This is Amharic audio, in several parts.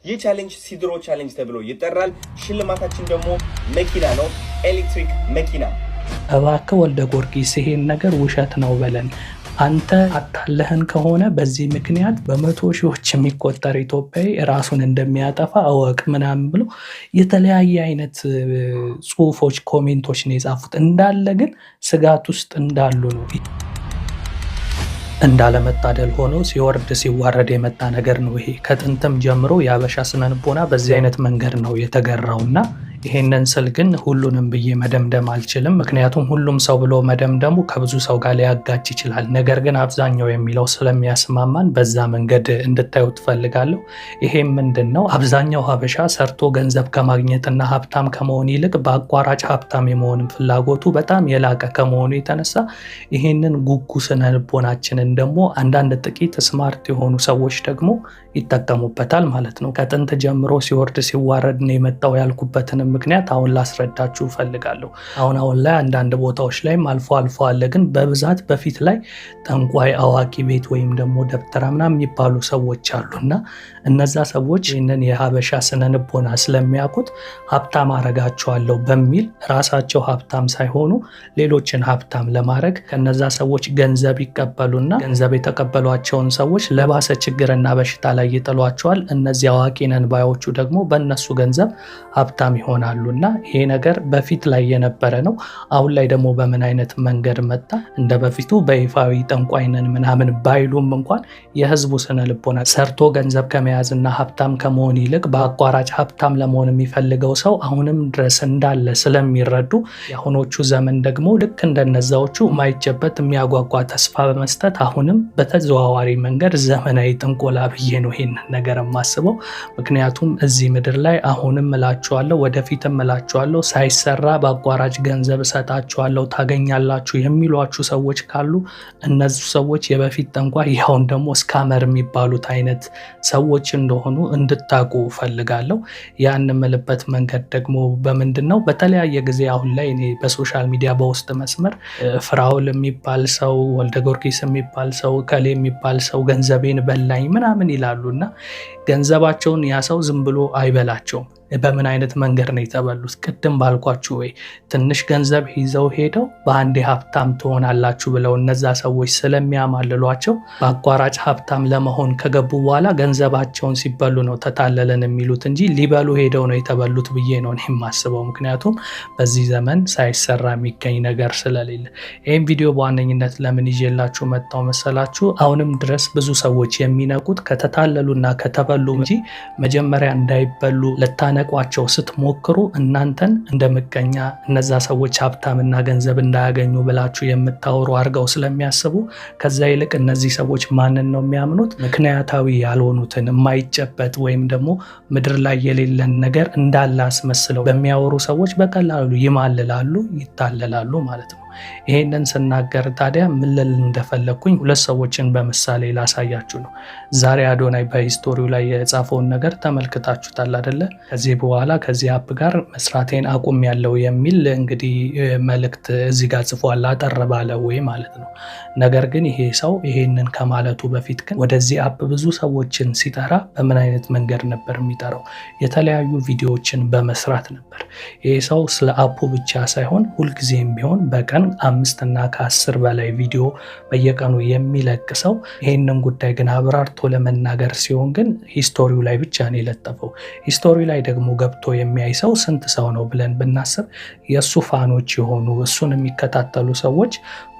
ይህ ቻሌንጅ ሲድሮ ቻሌንጅ ተብሎ ይጠራል። ሽልማታችን ደግሞ መኪና ነው፣ ኤሌክትሪክ መኪና። እባክህ ወልደ ጊዮርጊስ ይሄን ነገር ውሸት ነው በለን። አንተ አታለህን ከሆነ በዚህ ምክንያት በመቶ ሺዎች የሚቆጠር ኢትዮጵያዊ ራሱን እንደሚያጠፋ እወቅ ምናምን ብሎ የተለያየ አይነት ጽሁፎች፣ ኮሜንቶች ነው የጻፉት። እንዳለ ግን ስጋት ውስጥ እንዳሉ ነው። እንዳለመታደል ሆኖ ሲወርድ ሲዋረድ የመጣ ነገር ነው ይሄ። ከጥንትም ጀምሮ የሀበሻ ስነልቦና በዚህ አይነት መንገድ ነው የተገራውና ይሄንን ስል ግን ሁሉንም ብዬ መደምደም አልችልም። ምክንያቱም ሁሉም ሰው ብሎ መደምደሙ ከብዙ ሰው ጋር ሊያጋጭ ይችላል። ነገር ግን አብዛኛው የሚለው ስለሚያስማማን በዛ መንገድ እንድታዩ ትፈልጋለሁ። ይሄም ምንድን ነው? አብዛኛው ሀበሻ ሰርቶ ገንዘብ ከማግኘትና ሀብታም ከመሆን ይልቅ በአቋራጭ ሀብታም የመሆን ፍላጎቱ በጣም የላቀ ከመሆኑ የተነሳ ይሄንን ጉጉ ስነልቦናችንን ደግሞ አንዳንድ ጥቂት ስማርት የሆኑ ሰዎች ደግሞ ይጠቀሙበታል ማለት ነው። ከጥንት ጀምሮ ሲወርድ ሲዋረድ ነው የመጣው ያልኩበትን ምክንያት አሁን ላስረዳችሁ ፈልጋለሁ። አሁን ላይ አንዳንድ ቦታዎች ላይም አልፎ አልፎ አለ፣ ግን በብዛት በፊት ላይ ጠንቋይ፣ አዋቂ ቤት ወይም ደግሞ ደብተራ ምናምን የሚባሉ ሰዎች አሉና እነዛ ሰዎች ይህንን የሀበሻ ስነልቦና ስለሚያውቁት ሀብታም አረጋቸዋለሁ በሚል ራሳቸው ሀብታም ሳይሆኑ ሌሎችን ሀብታም ለማድረግ ከነዛ ሰዎች ገንዘብ ይቀበሉና ገንዘብ የተቀበሏቸውን ሰዎች ለባሰ ችግርና በሽታ ላይ ይጥሏቸዋል። እነዚህ አዋቂ ነን ባዮቹ ደግሞ በእነሱ ገንዘብ ሀብታም ይሆናሉና ይሄ ነገር በፊት ላይ የነበረ ነው። አሁን ላይ ደግሞ በምን አይነት መንገድ መጣ? እንደ በፊቱ በይፋዊ ጠንቋይ ነን ምናምን ባይሉም እንኳን የህዝቡ ስነልቦና ሰርቶ ገንዘብ ከመያዝና ሀብታም ከመሆን ይልቅ በአቋራጭ ሀብታም ለመሆን የሚፈልገው ሰው አሁንም ድረስ እንዳለ ስለሚረዱ የአሁኖቹ ዘመን ደግሞ ልክ እንደነዛዎቹ ማይጨበት የሚያጓጓ ተስፋ በመስጠት አሁንም በተዘዋዋሪ መንገድ ዘመናዊ ጥንቆላ ብዬ ነው ይሄንን ነገር የማስበው። ምክንያቱም እዚህ ምድር ላይ አሁንም እላችኋለሁ ወደፊትም እላችኋለሁ ሳይሰራ በአቋራጭ ገንዘብ እሰጣችኋለሁ ታገኛላችሁ የሚሏችሁ ሰዎች ካሉ እነዚህ ሰዎች የበፊት ጠንቋይ ያውን ደግሞ ስካመር የሚባሉት አይነት ሰዎች እንደሆኑ እንድታቁ ፈልጋለሁ። ያን የምልበት መንገድ ደግሞ በምንድን ነው? በተለያየ ጊዜ አሁን ላይ እኔ በሶሻል ሚዲያ በውስጥ መስመር ፍራውል የሚባል ሰው፣ ወልደ ጊዮርጊስ የሚባል ሰው፣ ከሌ የሚባል ሰው ገንዘቤን በላኝ ምናምን ይላሉና ገንዘባቸውን ያ ሰው ዝም ብሎ አይበላቸውም። በምን አይነት መንገድ ነው የተበሉት? ቅድም ባልኳችሁ ወይ ትንሽ ገንዘብ ይዘው ሄደው በአንዴ ሀብታም ትሆናላችሁ ብለው እነዛ ሰዎች ስለሚያማልሏቸው በአቋራጭ ሀብታም ለመሆን ከገቡ በኋላ ገንዘባቸውን ሲበሉ ነው ተታለለን የሚሉት እንጂ ሊበሉ ሄደው ነው የተበሉት ብዬ ነው እኔ የማስበው። ምክንያቱም በዚህ ዘመን ሳይሰራ የሚገኝ ነገር ስለሌለ። ይህም ቪዲዮ በዋነኝነት ለምን ይዤላችሁ መጣው መሰላችሁ? አሁንም ድረስ ብዙ ሰዎች የሚነቁት ከተታለሉና ከተበሉ እንጂ መጀመሪያ እንዳይበሉ ነቋቸው ስትሞክሩ እናንተን እንደ ምቀኛ እነዛ ሰዎች ሀብታምና ገንዘብ እንዳያገኙ ብላችሁ የምታወሩ አድርገው ስለሚያስቡ ከዛ ይልቅ እነዚህ ሰዎች ማንን ነው የሚያምኑት? ምክንያታዊ ያልሆኑትን የማይጨበጥ ወይም ደግሞ ምድር ላይ የሌለን ነገር እንዳለ አስመስለው በሚያወሩ ሰዎች በቀላሉ ይማልላሉ፣ ይታለላሉ ማለት ነው። ይሄንን ስናገር ታዲያ ምን ልል እንደፈለኩኝ ሁለት ሰዎችን በምሳሌ ላሳያችሁ ነው። ዛሬ አዶናይ በሂስቶሪው ላይ የጻፈውን ነገር ተመልክታችሁታል አይደለ? ከዚህ በኋላ ከዚህ አፕ ጋር መስራቴን አቁም ያለው የሚል እንግዲህ መልእክት እዚህ ጋር ጽፏል፣ አጠር ባለ ወይ ማለት ነው። ነገር ግን ይሄ ሰው ይሄንን ከማለቱ በፊት ግን ወደዚህ አፕ ብዙ ሰዎችን ሲጠራ በምን አይነት መንገድ ነበር የሚጠራው? የተለያዩ ቪዲዮዎችን በመስራት ነበር። ይሄ ሰው ስለ አፑ ብቻ ሳይሆን ሁልጊዜም ቢሆን በቀን 5 እና ከ10 በላይ ቪዲዮ በየቀኑ የሚለቅ ሰው ይሄንን ጉዳይ ግን አብራርቶ ለመናገር ሲሆን ግን ሂስቶሪው ላይ ብቻ ነው የለጠፈው። ሂስቶሪ ላይ ደግሞ ገብቶ የሚያይ ሰው ስንት ሰው ነው ብለን ብናስብ የእሱ ፋኖች የሆኑ እሱን የሚከታተሉ ሰዎች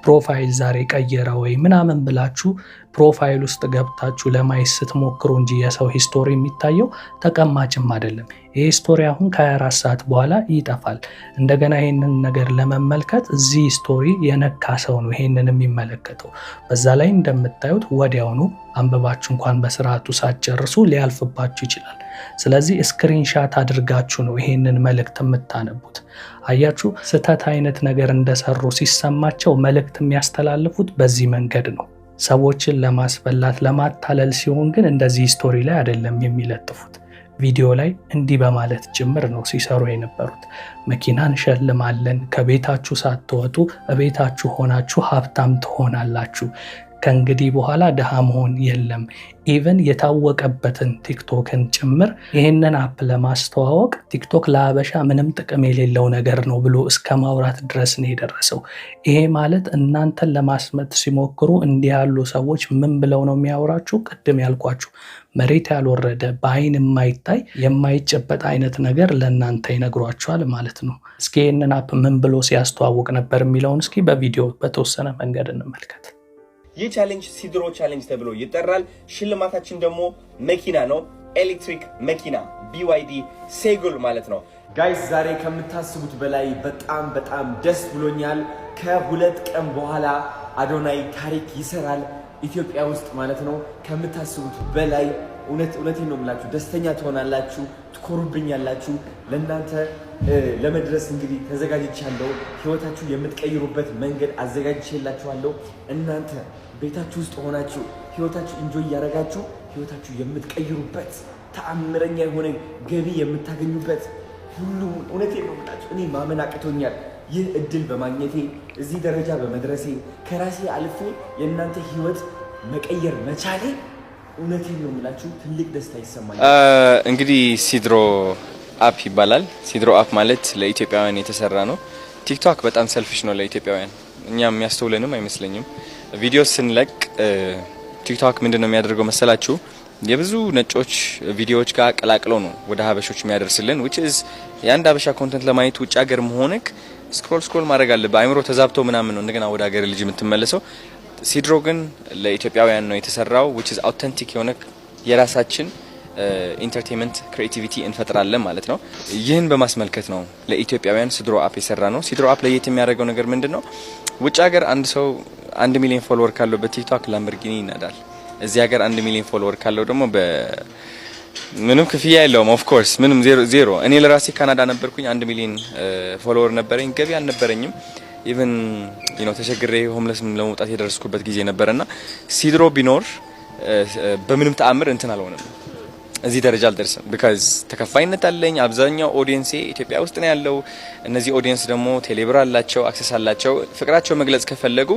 ፕሮፋይል ዛሬ ቀየረ ወይ ምናምን ብላችሁ ፕሮፋይል ውስጥ ገብታችሁ ለማየት ስትሞክሩ እንጂ የሰው ሂስቶሪ የሚታየው ተቀማጭም አይደለም። ይህ ሂስቶሪ አሁን ከ24 ሰዓት በኋላ ይጠፋል። እንደገና ይህንን ነገር ለመመልከት እዚህ ሂስቶሪ የነካ ሰው ነው ይህንን የሚመለከተው። በዛ ላይ እንደምታዩት ወዲያውኑ አንብባችሁ እንኳን በስርዓቱ ሳትጨርሱ ሊያልፍባችሁ ይችላል። ስለዚህ ስክሪንሻት አድርጋችሁ ነው ይህንን መልእክት የምታነቡት። አያችሁ፣ ስህተት አይነት ነገር እንደሰሩ ሲሰማቸው መልእክት የሚያስተላልፉት በዚህ መንገድ ነው። ሰዎችን ለማስበላት ለማታለል ሲሆን ግን እንደዚህ ስቶሪ ላይ አይደለም የሚለጥፉት። ቪዲዮ ላይ እንዲህ በማለት ጭምር ነው ሲሰሩ የነበሩት። መኪና እንሸልማለን፣ ከቤታችሁ ሳትወጡ ቤታችሁ ሆናችሁ ሀብታም ትሆናላችሁ፣ ከእንግዲህ በኋላ ድሃ መሆን የለም። ኢቨን የታወቀበትን ቲክቶክን ጭምር ይህንን አፕ ለማስተዋወቅ ቲክቶክ ለሀበሻ ምንም ጥቅም የሌለው ነገር ነው ብሎ እስከ ማውራት ድረስ ነው የደረሰው። ይሄ ማለት እናንተን ለማስመጥ ሲሞክሩ እንዲህ ያሉ ሰዎች ምን ብለው ነው የሚያወራችሁ? ቅድም ያልኳችሁ መሬት ያልወረደ በአይን የማይታይ የማይጨበጥ አይነት ነገር ለእናንተ ይነግሯችኋል ማለት ነው። እስኪ ይህንን አፕ ምን ብሎ ሲያስተዋውቅ ነበር የሚለውን እስኪ በቪዲዮ በተወሰነ መንገድ እንመልከት። ይህ ቻሌንጅ ሲድሮ ቻሌንጅ ተብሎ ይጠራል። ሽልማታችን ደግሞ መኪና ነው፣ ኤሌክትሪክ መኪና BYD ሴጉል ማለት ነው። ጋይስ ዛሬ ከምታስቡት በላይ በጣም ደስ ብሎኛል። ከሁለት ቀን በኋላ አዶናይ ታሪክ ይሰራል ኢትዮጵያ ውስጥ ማለት ነው። ከምታስቡት በላይ እውነቴን ነው የምላችሁ፣ ደስተኛ ትሆናላችሁ፣ ትኮሩብኛላችሁ። ለእናንተ ለመድረስ እንግዲህ ተዘጋጅቻለሁ። ህይወታችሁ የምትቀይሩበት መንገድ አዘጋጅቼላችኋለሁ። እናንተ ቤታችሁ ውስጥ ሆናችሁ ህይወታችሁ ኢንጆይ እያደረጋችሁ ህይወታችሁ የምትቀይሩበት ተአምረኛ የሆነ ገቢ የምታገኙበት ሁሉ እውነቴን ነው የምላችሁ። እኔ ማመን አቅቶኛል ይህ እድል በማግኘቴ እዚህ ደረጃ በመድረሴ ከራሴ አልፌ የእናንተ ህይወት መቀየር መቻሌ እውነቴን ነው የምላችሁ ትልቅ ደስታ ይሰማኛል። እንግዲህ ሲድሮ አፕ ይባላል። ሲድሮ አፕ ማለት ለኢትዮጵያውያን የተሰራ ነው። ቲክቶክ በጣም ሰልፊሽ ነው ለኢትዮጵያውያን፣ እኛም የሚያስተውለንም አይመስለኝም። ቪዲዮ ስንለቅ ቲክቶክ ምንድነው የሚያደርገው መሰላችሁ? የብዙ ነጮች ቪዲዮዎች ጋር ቀላቅለው ነው ወደ ሀበሾች የሚያደርስልን which is የአንድ ሀበሻ ኮንተንት ለማየት ውጭ ሀገር መሆንክ ስክሮል ማድረግ አለብህ። አይምሮ ተዛብቶ ምናምን ነው እንደገና ወደ ሀገር ልጅ የምትመለሰው። ሲድሮ ግን ለኢትዮጵያውያን ነው የተሰራው which is authentic የሆነ የራሳችን ኢንተርቴይንመንት ክሬቲቪቲ እንፈጥራለን ማለት ነው። ይህን በማስመልከት ነው ለኢትዮጵያውያን ሲድሮ አፕ የሰራ ነው። ሲድሮ አፕ ለየት የሚያደርገው ነገር ምንድነው? ውጭ ሀገር አንድ ሰው 1 ሚሊዮን ፎሎወር ካለው በቲክቶክ ላምበርጊኒ ይነዳል። እዚህ ሀገር 1 ሚሊዮን ፎሎወር ካለው ደግሞ ምንም ክፍያ የለውም። ኦፍ ኮርስ ምንም ዜሮ። እኔ ለራሴ ካናዳ ነበርኩኝ 1 ሚሊዮን ፎሎወር ነበረኝ፣ ገቢ አልነበረኝም። ኢቭን ተቸግሬ ሆምለስም ለመውጣት የደረስኩበት ጊዜ ነበርና ሲድሮ ቢኖር በምንም ተአምር እንትን አልሆነም፣ እዚህ ደረጃ አልደርስም። ቢካዝ ተከፋይነት አለኝ። አብዛኛው ኦዲየንሴ ኢትዮጵያ ውስጥ ነው ያለው። እነዚህ ኦዲየንስ ደግሞ ቴሌብር አላቸው፣ አክሰስ አላቸው። ፍቅራቸው መግለጽ ከፈለጉ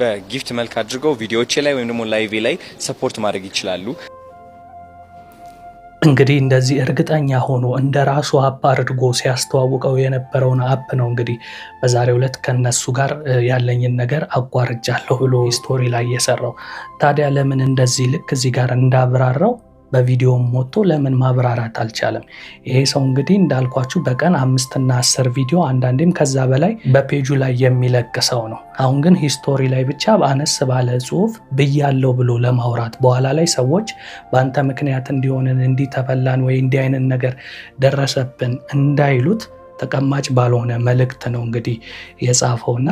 በጊፍት መልክ አድርገው ቪዲዮዎቼ ላይ ወይም ደግሞ ላይቭ ላይ ሰፖርት ማድረግ ይችላሉ። እንግዲህ እንደዚህ እርግጠኛ ሆኖ እንደ ራሱ አፕ አድርጎ ሲያስተዋውቀው የነበረውን አፕ ነው እንግዲህ በዛሬው ዕለት ከነሱ ጋር ያለኝን ነገር አቋርጫለሁ ብሎ ስቶሪ ላይ የሰራው። ታዲያ ለምን እንደዚህ ልክ እዚህ ጋር እንዳብራራው በቪዲዮም ሞቶ ለምን ማብራራት አልቻለም? ይሄ ሰው እንግዲህ እንዳልኳችሁ በቀን 5 እና 10 ቪዲዮ አንዳንዴም ከዛ በላይ በፔጁ ላይ የሚለቅ ሰው ነው። አሁን ግን ሂስቶሪ ላይ ብቻ በአነስ ባለ ጽሁፍ ብያለው ብሎ ለማውራት በኋላ ላይ ሰዎች በአንተ ምክንያት እንዲሆንን እንዲተበላን ወይ እንዲህ አይነት ነገር ደረሰብን እንዳይሉት ተቀማጭ ባልሆነ መልእክት ነው እንግዲህ የጻፈውና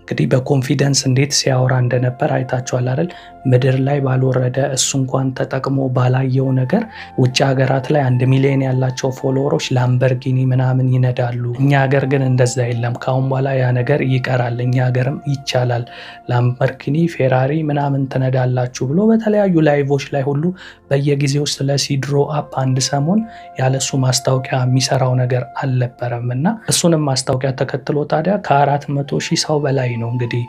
እንግዲህ በኮንፊደንስ እንዴት ሲያወራ እንደነበር አይታችኋል አይደል? ምድር ላይ ባልወረደ እሱ እንኳን ተጠቅሞ ባላየው ነገር ውጭ ሀገራት ላይ 1 ሚሊዮን ያላቸው ፎሎወሮች ላምበርጊኒ ምናምን ይነዳሉ። እኛ ሀገር ግን እንደዛ የለም። ካሁን በኋላ ያ ነገር ይቀራል፣ እኛ ሀገርም ይቻላል፣ ላምበርጊኒ ፌራሪ ምናምን ትነዳላችሁ ብሎ በተለያዩ ላይቮች ላይ ሁሉ በየጊዜው ስለ ሲድሮ አፕ አንድ ሰሞን ያለሱ ማስታወቂያ የሚሰራው ነገር አልነበረም እና እሱንም ማስታወቂያ ተከትሎ ታዲያ ከ400,000 ሰው በላይ ነው እንግዲህ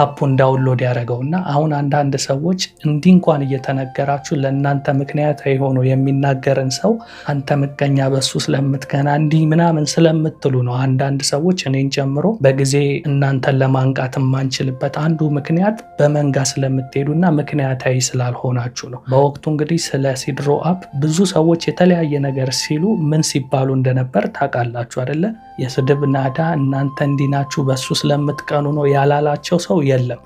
አፑን ዳውንሎድ ያደረገውና አሁን አንዳንድ ሰዎች እንዲህ እንኳን እየተነገራችሁ ለእናንተ ምክንያት ሆኖ የሚናገርን ሰው አንተ ምቀኛ በሱ ስለምትቀና እንዲህ ምናምን ስለምትሉ ነው። አንዳንድ ሰዎች እኔን ጨምሮ በጊዜ እናንተን ለማንቃት የማንችልበት አንዱ ምክንያት በመንጋ ስለምትሄዱና ምክንያታዊ ስላልሆናችሁ ነው። በወቅቱ እንግዲህ ስለ ሲድሮ አፕ ብዙ ሰዎች የተለያየ ነገር ሲሉ ምን ሲባሉ እንደነበር ታውቃላችሁ አይደለ? የስድብ ናዳ እናንተ እንዲናችሁ በሱ ስለምትቀኑ ነው ያላላቸው ሰው የለም።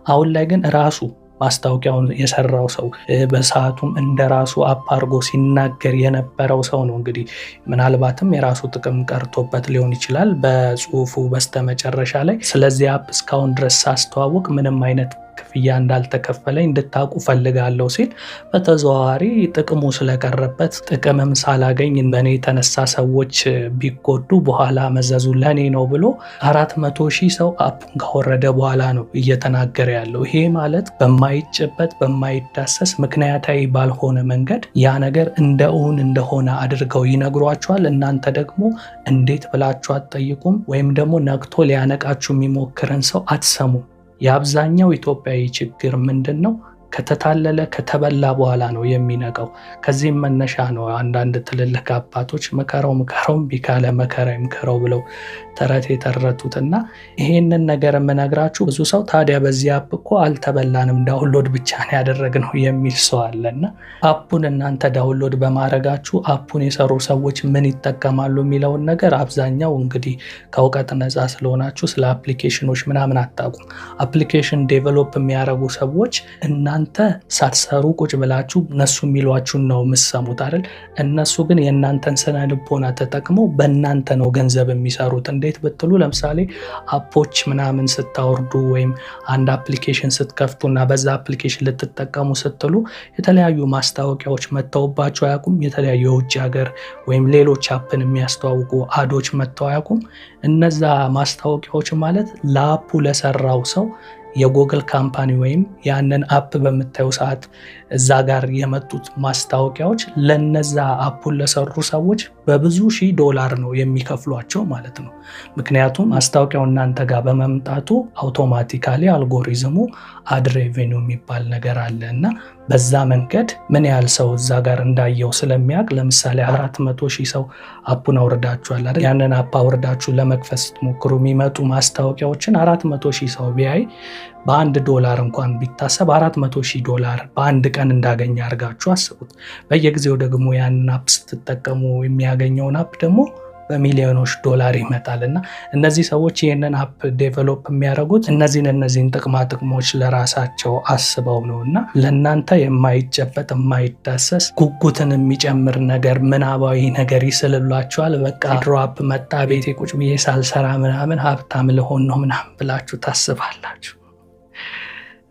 አሁን ላይ ግን ራሱ ማስታወቂያውን የሰራው ሰው በሰዓቱም እንደራሱ አፕ አድርጎ ሲናገር የነበረው ሰው ነው። እንግዲህ ምናልባትም የራሱ ጥቅም ቀርቶበት ሊሆን ይችላል። በጽሁፉ በስተመጨረሻ ላይ ስለዚህ አፕ እስካሁን ድረስ ሳስተዋውቅ ምንም አይነት ክፍያ እንዳልተከፈለኝ እንድታውቁ ፈልጋለሁ ሲል በተዘዋዋሪ ጥቅሙ ስለቀረበት ጥቅምም ሳላገኝ በእኔ የተነሳ ሰዎች ቢጎዱ በኋላ መዘዙ ለእኔ ነው ብሎ 400,000 ሰው አፑን ካወረደ በኋላ ነው እየተናገረ ያለው። ይሄ ማለት በማይጨበጥ በማይዳሰስ ምክንያታዊ ባልሆነ መንገድ ያ ነገር እንደ እውን እንደሆነ አድርገው ይነግሯቸዋል። እናንተ ደግሞ እንዴት ብላችሁ አትጠይቁም፣ ወይም ደግሞ ነቅቶ ሊያነቃችሁ የሚሞክርን ሰው አትሰሙም። የአብዛኛው ኢትዮጵያዊ ችግር ምንድነው? ከተታለለ ከተበላ በኋላ ነው የሚነቀው። ከዚህም መነሻ ነው አንዳንድ ትልልቅ አባቶች መከራው ቢካለ መከራ ይምከረው ብለው ተረት የተረቱትና ይሄንን ነገር የምነግራችሁ ብዙ ሰው ታዲያ በዚህ አፕ እኮ አልተበላንም ዳውንሎድ ብቻ ነው ያደረግነው የሚል ሰው አለና አፑን እናንተ ዳውንሎድ በማድረጋችሁ አፑን የሰሩ ሰዎች ምን ይጠቀማሉ የሚለውን ነገር አብዛኛው እንግዲህ ከእውቀት ነፃ ስለሆናችሁ ስለ አፕሊኬሽኖች ምናምን አታውቁም። አፕሊኬሽን ዴቨሎፕ የሚያደርጉ ሰዎች እናንተ ሳትሰሩ ቁጭ ብላችሁ እነሱ የሚሏችሁን ነው የምትሰሙት አይደል? እነሱ ግን የእናንተን ስነ ልቦና ተጠቅመው በእናንተ ነው ገንዘብ የሚሰሩት። እንዴት ብትሉ ለምሳሌ አፖች ምናምን ስታወርዱ ወይም አንድ አፕሊኬሽን ስትከፍቱና በዛ አፕሊኬሽን ልትጠቀሙ ስትሉ የተለያዩ ማስታወቂያዎች መተውባቸው አያውቁም? የተለያዩ የውጭ ሀገር ወይም ሌሎች አፕን የሚያስተዋውቁ አዶች መተው አያውቁም? እነዛ ማስታወቂያዎች ማለት ለአፑ ለሰራው ሰው የጎግል ካምፓኒ ወይም ያንን አፕ በምታዩ ሰዓት እዛ ጋር የመጡት ማስታወቂያዎች ለነዛ አፑን ለሰሩ ሰዎች በብዙ $1000 ነው የሚከፍሏቸው ማለት ነው። ምክንያቱም ማስታወቂያው እናንተ ጋር በመምጣቱ አውቶማቲካሊ አልጎሪዝሙ አድ ሬቬኒው የሚባል ነገር አለ እና በዛ መንገድ ምን ያህል ሰው እዛ ጋር እንዳየው ስለሚያውቅ ለምሳሌ 400,000 ሰው አፑን አውርዳችኋል አይደል? ያንን አፕ አውርዳችሁ ለመክፈት ስትሞክሩ የሚመጡ ማስታወቂያዎችን 400,000 ሰው ቢያይ $1 እንኳን ቢታሰብ $400,000 በአንድ ቀን እንዳገኘ አድርጋችሁ አስቡት። በየጊዜው ደግሞ ያንን አፕ ስትጠቀሙ የሚያገኘውን አፕ ደግሞ በሚሊዮኖች $1 ይመጣል እና እነዚህ ሰዎች ይህንን አፕ ዴቨሎፕ የሚያደርጉት እነዚህን ጥቅማ ጥቅሞች ለራሳቸው አስበው ነው እና ለእናንተ የማይጨበጥ የማይዳሰስ ጉጉትን የሚጨምር ነገር ምናባዊ ነገር ይስልሏቸዋል። በቃ ድሮ አፕ መጣ ቤቴ ቁጭ ብዬ ሳልሰራ ምናምን ሀብታም ልሆን ነው ምናምን ብላችሁ ታስባላችሁ።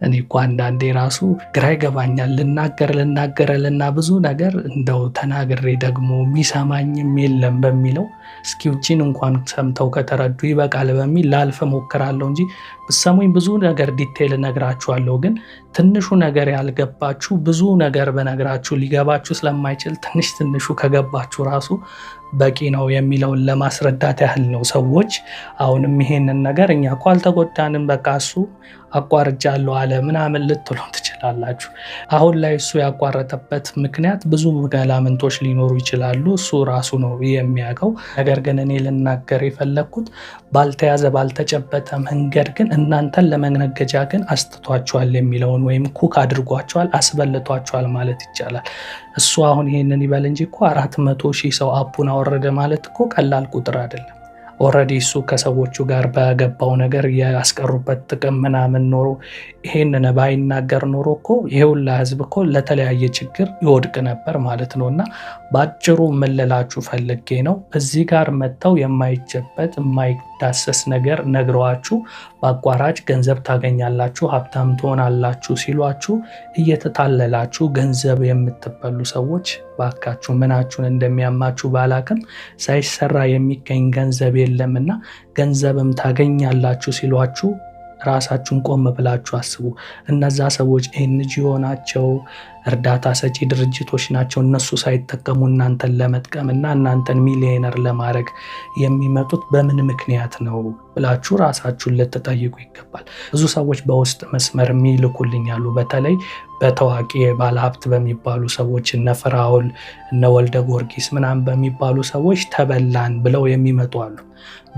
እኔ እኮ አንዳንዴ ራሱ ግራ ይገባኛል። ልናገርልና ብዙ ነገር እንደው ተናግሬ ደግሞ የሚሰማኝም የለም በሚለው እስኪውቺን እንኳን ሰምተው ከተረዱ ይበቃል በሚል ላልፍ ሞክራለሁ እንጂ ብሰሙኝ ብዙ ነገር ዲቴል እነግራችኋለሁ። ግን ትንሹ ነገር ያልገባችሁ ብዙ ነገር በነግራችሁ ሊገባችሁ ስለማይችል ትንሹ ከገባችሁ ራሱ በቂ ነው የሚለውን ለማስረዳት ያህል ነው። ሰዎች አሁንም ይሄንን ነገር እኛ እኮ አልተጎዳንም በቃ እሱ አቋርጫለሁ አለ ምናምን ልትሉ ትችላላችሁ። አሁን ላይ እሱ ያቋረጠበት ምክንያት ብዙ መላምቶች ሊኖሩ ይችላሉ። እሱ ራሱ ነው የሚያውቀው። ነገር ግን እኔ ልናገር የፈለግኩት ባልተያዘ ባልተጨበጠ መንገድ ግን እናንተን ለመነገጃ ግን አስትቷቸዋል የሚለውን ወይም ኩክ አድርጓቸዋል፣ አስበልቷቸዋል ማለት ይቻላል። እሱ አሁን ይሄንን ይበል እንጂ እኮ 400,000 ሰው አፑን አወረደ ማለት እኮ ቀላል ቁጥር አይደለም። ኦልሬዲ እሱ ከሰዎቹ ጋር በገባው ነገር ያስቀሩበት ጥቅም ምናምን ኖሮ ይሄንን ባይናገር ኖሮ እኮ ይሄውላ ህዝብ እኮ ለተለያየ ችግር ይወድቅ ነበር ማለት ነው። እና ባጭሩ ምልላችሁ ፈልጌ ነው እዚህ ጋር መጥተው የማይጨበጥ የማይዳሰስ ነገር ነግረዋችሁ በአቋራጭ ገንዘብ ታገኛላችሁ፣ ሀብታም ትሆናላችሁ ሲሏችሁ እየተታለላችሁ ገንዘብ የምትበሉ ሰዎች ባካችሁ ምናችሁን እንደሚያማችሁ ባላቅም ሳይሰራ የሚገኝ ገንዘብ የለምና ገንዘብም ታገኛላችሁ ሲሏችሁ ራሳችሁን ቆም ብላችሁ አስቡ። እነዛ ሰዎች ኤንጂኦ ናቸው፣ እርዳታ ሰጪ ድርጅቶች ናቸው። እነሱ ሳይጠቀሙ እናንተን ለመጥቀም እና እናንተን ሚሊዮነር ለማድረግ የሚመጡት በምን ምክንያት ነው ብላችሁ ራሳችሁን ልትጠይቁ ይገባል። ብዙ ሰዎች በውስጥ መስመር የሚልኩልኛሉ። በተለይ በታዋቂ ባለሀብት በሚባሉ ሰዎች እነ ፍራውል እነ ወልደ ጊዮርጊስ ምናምን በሚባሉ ሰዎች ተበላን ብለው የሚመጡ አሉ።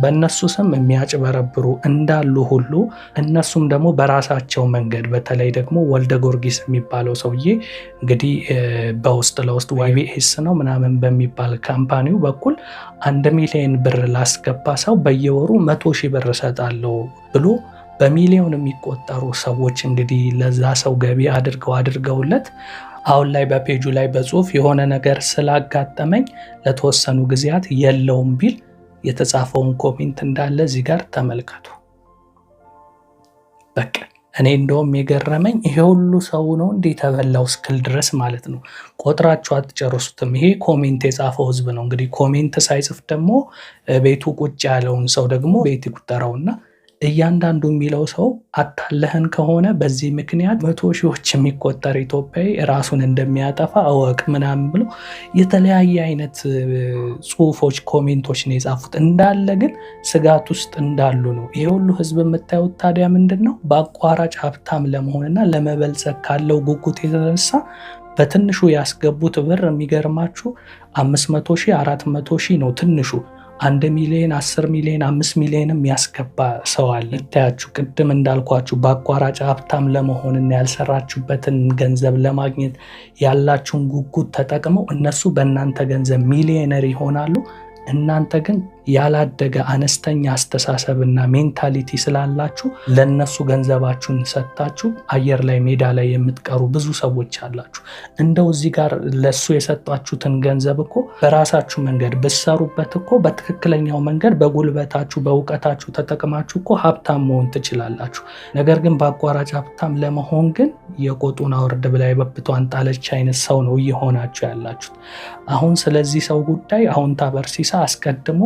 በእነሱ ስም የሚያጭበረብሩ እንዳሉ ሁሉ እነሱም ደግሞ በራሳቸው መንገድ በተለይ ደግሞ ወልደ ጊዮርጊስ የሚባለው ሰውዬ እንግዲህ በውስጥ ለውስጥ YBS ነው ምናምን በሚባል ካምፓኒው በኩል 1 ሚሊዮን ብር ላስገባ ሰው በየወሩ 100,000 ብር እሰጣለሁ ብሎ በሚሊዮን የሚቆጠሩ ሰዎች እንግዲህ ለዛ ሰው ገቢ አድርገውለት አሁን ላይ በፔጁ ላይ በጽሁፍ የሆነ ነገር ስላጋጠመኝ ለተወሰኑ ጊዜያት የለውም ቢል የተጻፈውን ኮሜንት እንዳለ እዚህ ጋር ተመልከቱ። በቃ እኔ እንደውም የገረመኝ ይሄ ሁሉ ሰው ነው እንዴ ተበላው እስክል ድረስ ማለት ነው። ቆጥራችሁ አትጨርሱትም። ይሄ ኮሜንት የጻፈው ህዝብ ነው። እንግዲህ ኮሜንት ሳይጽፍ ደግሞ ቤቱ ቁጭ ያለውን ሰው ደግሞ ቤት ይቁጠረውና እያንዳንዱ የሚለው ሰው አታለህን ከሆነ በዚህ ምክንያት 100 ሺዎች የሚቆጠር ኢትዮጵያዊ ራሱን እንደሚያጠፋ እወቅ ምናምን ብሎ የተለያየ አይነት ጽሁፎች፣ ኮሜንቶች ነው የጻፉት። እንዳለ ግን ስጋት ውስጥ እንዳሉ ነው። ይሄ ሁሉ ህዝብ የምታዩት ታዲያ ምንድን ነው? በአቋራጭ ሀብታም ለመሆንና ለመበልጸግ ካለው ጉጉት የተነሳ በትንሹ ያስገቡት ብር የሚገርማችሁ 500 ሺህ 400 ሺህ ነው ትንሹ። 1 ሚሊዮን 10 ሚሊዮን 5 ሚሊዮንም ያስገባ ሰው አለ። ይታያችሁ ቅድም እንዳልኳችሁ በአቋራጭ ሀብታም ለመሆንና ያልሰራችሁበትን ገንዘብ ለማግኘት ያላችሁን ጉጉት ተጠቅመው እነሱ በእናንተ ገንዘብ ሚሊዮነር ይሆናሉ። እናንተ ግን ያላደገ አነስተኛ አስተሳሰብና ሜንታሊቲ ስላላችሁ ለነሱ ገንዘባችሁን ሰጣችሁ አየር ላይ ሜዳ ላይ የምትቀሩ ብዙ ሰዎች አላችሁ። እንደው እዚህ ጋር ለሱ የሰጣችሁትን ገንዘብ እኮ በራሳችሁ መንገድ ብትሰሩበት እኮ በትክክለኛው መንገድ በጉልበታችሁ በእውቀታችሁ ተጠቅማችሁ እኮ ሀብታም መሆን ትችላላችሁ። ነገር ግን በአቋራጭ ሀብታም ለመሆን ግን የቆጡን አውርድ ብላ የበብቷን ጣለች አይነት ሰው ነው እየሆናችሁ ያላችሁት። አሁን ስለዚህ ሰው ጉዳይ አሁን ታበርሲሳ አስቀድሞ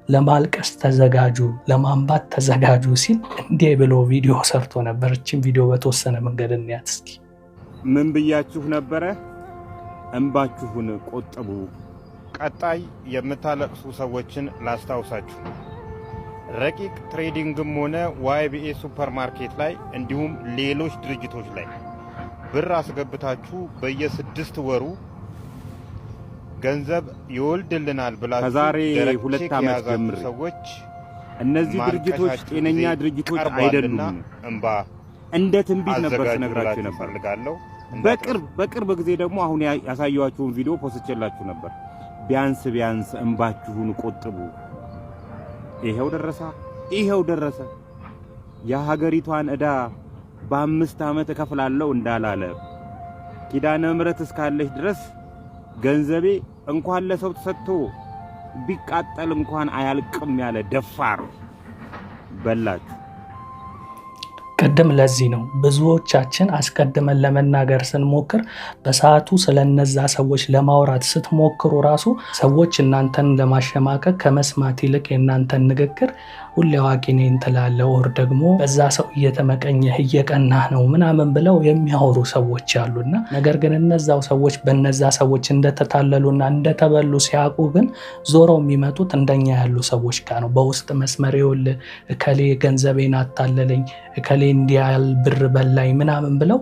ለማልቀስ ተዘጋጁ፣ ለማንባት ተዘጋጁ ሲል እንዲህ ብሎ ቪዲዮ ሰርቶ ነበር። እቺን ቪዲዮ በተወሰነ መንገድ እንያት እስኪ። ምን ብያችሁ ነበረ? እንባችሁን ቆጥቡ። ቀጣይ የምታለቅሱ ሰዎችን ላስታውሳችሁ። ረቂቅ ትሬዲንግም ሆነ ዋይቢኤ ሱፐርማርኬት ላይ እንዲሁም ሌሎች ድርጅቶች ላይ ብር አስገብታችሁ በየ6 ወሩ ገንዘብ ይወልድልናል ብላችሁ ከዛሬ 2 ዓመት ጀምሮ ሰዎች እነዚህ ድርጅቶች ጤነኛ ድርጅቶች አይደሉም እንባ እንደ ትንቢት ነበር ስነግራችሁ ነበር። በቅርብ ጊዜ ደግሞ አሁን ያሳየኋችሁን ቪዲዮ ፖስትቼላችሁ ነበር። ቢያንስ እንባችሁን ቆጥቡ። ይሄው ደረሰ። የሀገሪቷን ዕዳ በ5 ዓመት እከፍላለሁ እንዳላለ ኪዳነ ምሕረት እስካለች ድረስ ገንዘቤ እንኳን ለሰው ተሰጥቶ ቢቃጠል እንኳን አያልቅም ያለ ደፋር በላችሁ። ቅድም ለዚህ ነው ብዙዎቻችን አስቀድመን ለመናገር ስንሞክር በሰዓቱ ስለነዛ ሰዎች ለማውራት ስትሞክሩ ራሱ ሰዎች እናንተን ለማሸማቀቅ ከመስማት ይልቅ የእናንተን ንግግር ሁሌ አዋቂ ነኝ ትላለህ ወር ደግሞ በዛ ሰው እየተመቀኘህ እየቀናህ ነው ምናምን ብለው የሚያወሩ ሰዎች አሉና ነገር ግን እነዛው ሰዎች በነዛ ሰዎች እንደተታለሉና እንደተበሉ ሲያውቁ ግን ዞረው የሚመጡት እንደኛ ያሉ ሰዎች ጋር ነው። በውስጥ መስመር ይኸውልህ እከሌ ገንዘቤን አታለለኝ፣ እከሌ እንዲያል ብር በላይ ምናምን ብለው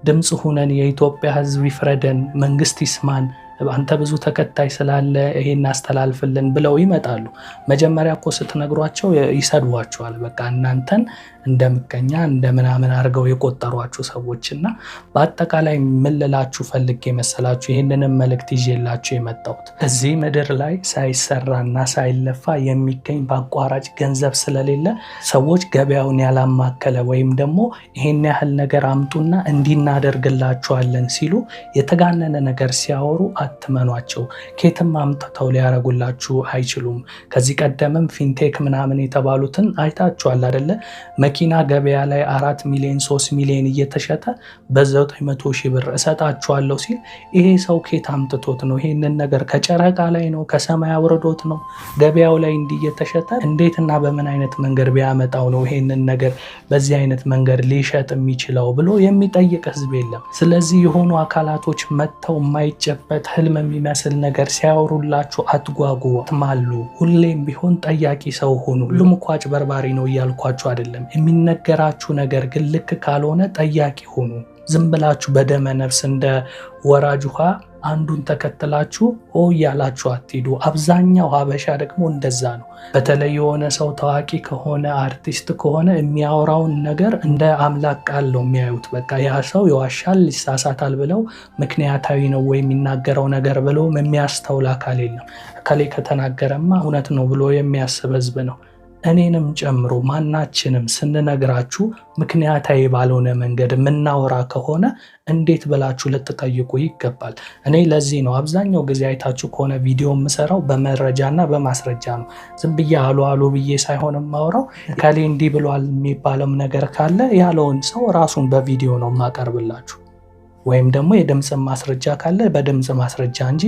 ድምፅ ሁነን የኢትዮጵያ ሕዝብ ይፍረደን፣ መንግስት ይስማን፣ አንተ ብዙ ተከታይ ስላለ ይሄን አስተላልፍልን ብለው ይመጣሉ። መጀመሪያ እኮ ስትነግሯቸው ይሰድዋቸዋል። በቃ እናንተን እንደምቀኛ እንደምናምን አድርገው የቆጠሯችሁ ሰዎችና በአጠቃላይ ምን ልላችሁ ፈልጌ መሰላችሁ ይህንንም መልእክት ይዤላችሁ የመጣሁት እዚህ ምድር ላይ ሳይሰራና ሳይለፋ የሚገኝ በአቋራጭ ገንዘብ ስለሌለ ሰዎች ገበያውን ያላማከለ ወይም ደግሞ ይሄን ያህል ነገር አምጡና እንዲናደርግላችኋለን ሲሉ የተጋነነ ነገር ሲያወሩ አትመኗቸው። ኬትም አምጥተው ሊያረጉላችሁ አይችሉም። ከዚህ ቀደምም ፊንቴክ ምናምን የተባሉትን አይታችኋል አይደለ? መኪና ገበያ ላይ 4 ሚሊዮን 3 ሚሊዮን እየተሸጠ በ900 ሺህ ብር እሰጣችኋለሁ ሲል ይሄ ሰው ኬት አምጥቶት ነው? ይሄንን ነገር ከጨረቃ ላይ ነው ከሰማይ አውርዶት ነው? ገበያው ላይ እንዲህ እየተሸጠ እንዴትና በምን አይነት መንገድ ቢያመጣው ነው ይሄንን ነገር በዚህ አይነት መንገድ ሊሸጥ የሚችለው ብሎ የሚጠይቅ ህዝብ የለም። ስለዚህ የሆኑ አካላቶች መጥተው የማይጨበት ህልም የሚመስል ነገር ሲያወሩላችሁ አትጓጉ፣ አትማሉ። ሁሌም ቢሆን ጠያቂ ሰው ሆኑ። ሁሉም እኮ አጭበርባሪ ነው እያልኳችሁ አይደለም። የሚነገራችሁ ነገር ግን ልክ ካልሆነ ጠያቂ ሆኑ። ዝም ብላችሁ በደመ ነፍስ እንደ ወራጅ ውሃ አንዱን ተከትላችሁ እያላችሁ አትሄዱ። አብዛኛው ሀበሻ ደግሞ እንደዛ ነው። በተለይ የሆነ ሰው ታዋቂ ከሆነ አርቲስት ከሆነ የሚያወራውን ነገር እንደ አምላክ ቃል ነው የሚያዩት። በቃ ያ ሰው ይዋሻል፣ ይሳሳታል ብለው ምክንያታዊ ነው ወይ የሚናገረው ነገር ብለው የሚያስተውል አካል የለም። እከሌ ከተናገረማ እውነት ነው ብሎ የሚያስብ ህዝብ ነው። እኔንም ጨምሮ ማናችንም ስንነግራችሁ ምክንያታዊ ባልሆነ መንገድ የምናወራ ከሆነ እንዴት ብላችሁ ልትጠይቁ ይገባል። እኔ ለዚህ ነው አብዛኛው ጊዜ አይታችሁ ከሆነ ቪዲዮ የምሰራው በመረጃና በማስረጃ ነው። ዝም ብዬ አሉ ብዬ ሳይሆን የማወራው ከሌ እንዲህ ብሏል የሚባለውም ነገር ካለ ያለውን ሰው ራሱን በቪዲዮ ነው የማቀርብላችሁ። ወይም ደግሞ የድምጽ ማስረጃ ካለ በድምጽ ማስረጃ እንጂ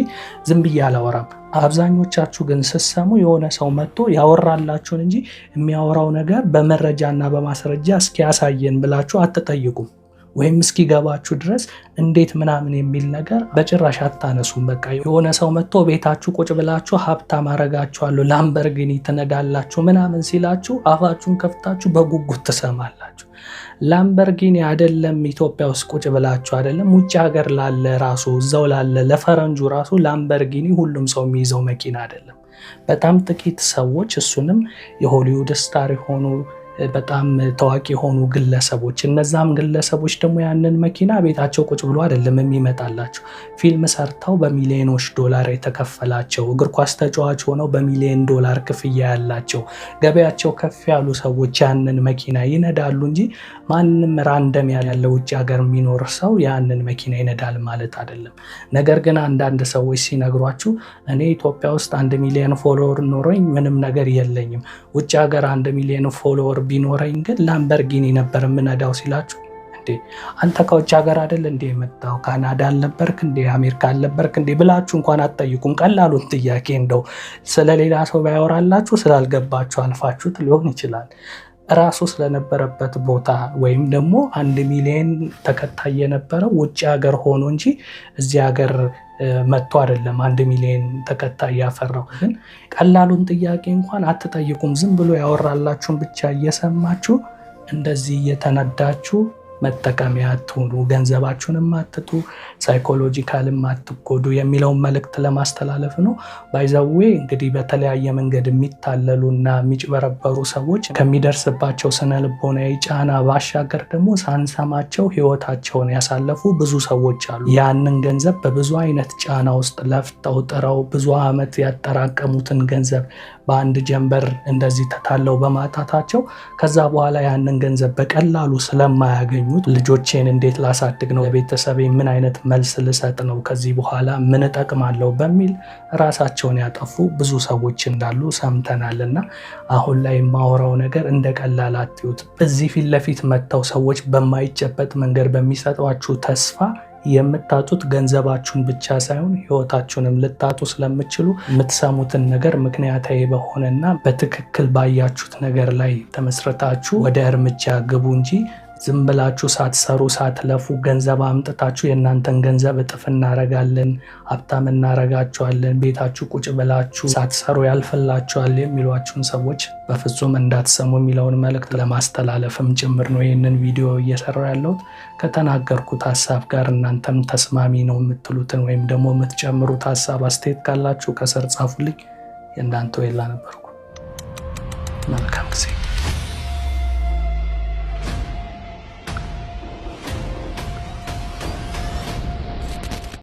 ዝም ብዬ አላወራም። አብዛኞቻችሁ ግን ስትሰሙ የሆነ ሰው መጥቶ ያወራላችሁን እንጂ የሚያወራው ነገር በመረጃና በማስረጃ እስኪያሳየን ብላችሁ አትጠይቁም። ወይም እስኪገባችሁ ድረስ እንዴት ምናምን የሚል ነገር በጭራሽ አታነሱም። በቃ የሆነ ሰው መጥቶ ቤታችሁ ቁጭ ብላችሁ ሀብታም አረጋችኋለሁ ላምበርጊኒ ትነዳላችሁ ምናምን ሲላችሁ አፋችሁን ከፍታችሁ በጉጉት ትሰማላችሁ። ላምበርጊኒ አይደለም ኢትዮጵያ ውስጥ ቁጭ ብላችሁ አይደለም ውጭ ሀገር ላለ ራሱ እዛው ላለ ለፈረንጁ ራሱ ላምበርጊኒ ሁሉም ሰው የሚይዘው መኪና አይደለም። በጣም ጥቂት ሰዎች እሱንም የሆሊውድ ስታር የሆኑ በጣም ታዋቂ የሆኑ ግለሰቦች እነዛም ግለሰቦች ደግሞ ያንን መኪና ቤታቸው ቁጭ ብሎ አይደለም የሚመጣላቸው ፊልም ሰርተው በሚሊዮኖች ዶላር የተከፈላቸው እግር ኳስ ተጫዋች ሆነው በሚሊዮን ዶላር ክፍያ ያላቸው ገበያቸው ከፍ ያሉ ሰዎች ያንን መኪና ይነዳሉ እንጂ ማንም ራንደም ያለ ውጭ ሀገር የሚኖር ሰው ያንን መኪና ይነዳል ማለት አይደለም። ነገር ግን አንዳንድ ሰዎች ሲነግሯችሁ እኔ ኢትዮጵያ ውስጥ 1 ሚሊዮን ፎሎወር ኖሮኝ ምንም ነገር የለኝም ውጭ ሀገር 1 ሚሊዮን ፎሎወር ቢኖረኝ ግን ላምበርጊኒ ነበር የምነዳው ሲላችሁ እንዴ አንተ ከውጭ ሀገር አይደል እንዴ የመጣው ካናዳ አልነበርክ እንዴ አሜሪካ አልነበርክ እንዴ ብላችሁ እንኳን አትጠይቁም። ቀላሉን ጥያቄ እንደው ስለሌላ ሰው ባያወራላችሁ ስላልገባችሁ አልፋችሁት ሊሆን ይችላል። ራሱ ስለነበረበት ቦታ ወይም ደግሞ 1 ሚሊዮን ተከታይ የነበረው ውጭ ሀገር ሆኖ እንጂ እዚህ ሀገር መጥቶ አይደለም 1 ሚሊዮን ተከታይ ያፈራው። ግን ቀላሉን ጥያቄ እንኳን አትጠይቁም። ዝም ብሎ ያወራላችሁን ብቻ እየሰማችሁ እንደዚህ እየተነዳችሁ መጠቀሚያ አትሁኑ፣ ገንዘባችሁንም አትጡ፣ ሳይኮሎጂካልም አትጎዱ የሚለውን መልእክት ለማስተላለፍ ነው። ባይዘዌ እንግዲህ በተለያየ መንገድ የሚታለሉና የሚጭበረበሩ ሰዎች ከሚደርስባቸው ስነ ልቦናዊ ጫና ባሻገር ደግሞ ሳንሰማቸው ህይወታቸውን ያሳለፉ ብዙ ሰዎች አሉ። ያንን ገንዘብ በብዙ አይነት ጫና ውስጥ ለፍተው ጥረው ብዙ ዓመት ያጠራቀሙትን ገንዘብ በአንድ ጀንበር እንደዚህ ተታለው በማጣታቸው ከዛ በኋላ ያንን ገንዘብ በቀላሉ ስለማያገኙት ልጆቼን እንዴት ላሳድግ ነው፣ ቤተሰቤ ምን አይነት መልስ ልሰጥ ነው፣ ከዚህ በኋላ ምን እጠቅማለሁ በሚል ራሳቸውን ያጠፉ ብዙ ሰዎች እንዳሉ ሰምተናልና አሁን ላይ የማወራው ነገር እንደ ቀላል አትዩት። በዚህ ፊት ለፊት መጥተው ሰዎች በማይጨበጥ መንገድ በሚሰጧችሁ ተስፋ የምታጡት ገንዘባችሁን ብቻ ሳይሆን ህይወታችሁንም ልታጡ ስለምትችሉ የምትሰሙትን ነገር ምክንያታዊ በሆነና በትክክል ባያችሁት ነገር ላይ ተመስርታችሁ ወደ እርምጃ ግቡ እንጂ ዝም ብላችሁ ሳትሰሩ ሳትለፉ ገንዘብ አምጥታችሁ የእናንተን ገንዘብ እጥፍ እናረጋለን፣ ሀብታም እናረጋችኋለን፣ ቤታችሁ ቁጭ ብላችሁ ሳትሰሩ ያልፍላችኋል የሚሏችሁን ሰዎች በፍጹም እንዳትሰሙ የሚለውን መልእክት ለማስተላለፍም ጭምር ነው ይህንን ቪዲዮ እየሰራው ያለሁት። ከተናገርኩት ሀሳብ ጋር እናንተም ተስማሚ ነው የምትሉትን ወይም ደግሞ የምትጨምሩት ሀሳብ አስተያየት ካላችሁ ከስር ጻፉልኝ። የእናንተ ወይላ ነበርኩ። መልካም ጊዜ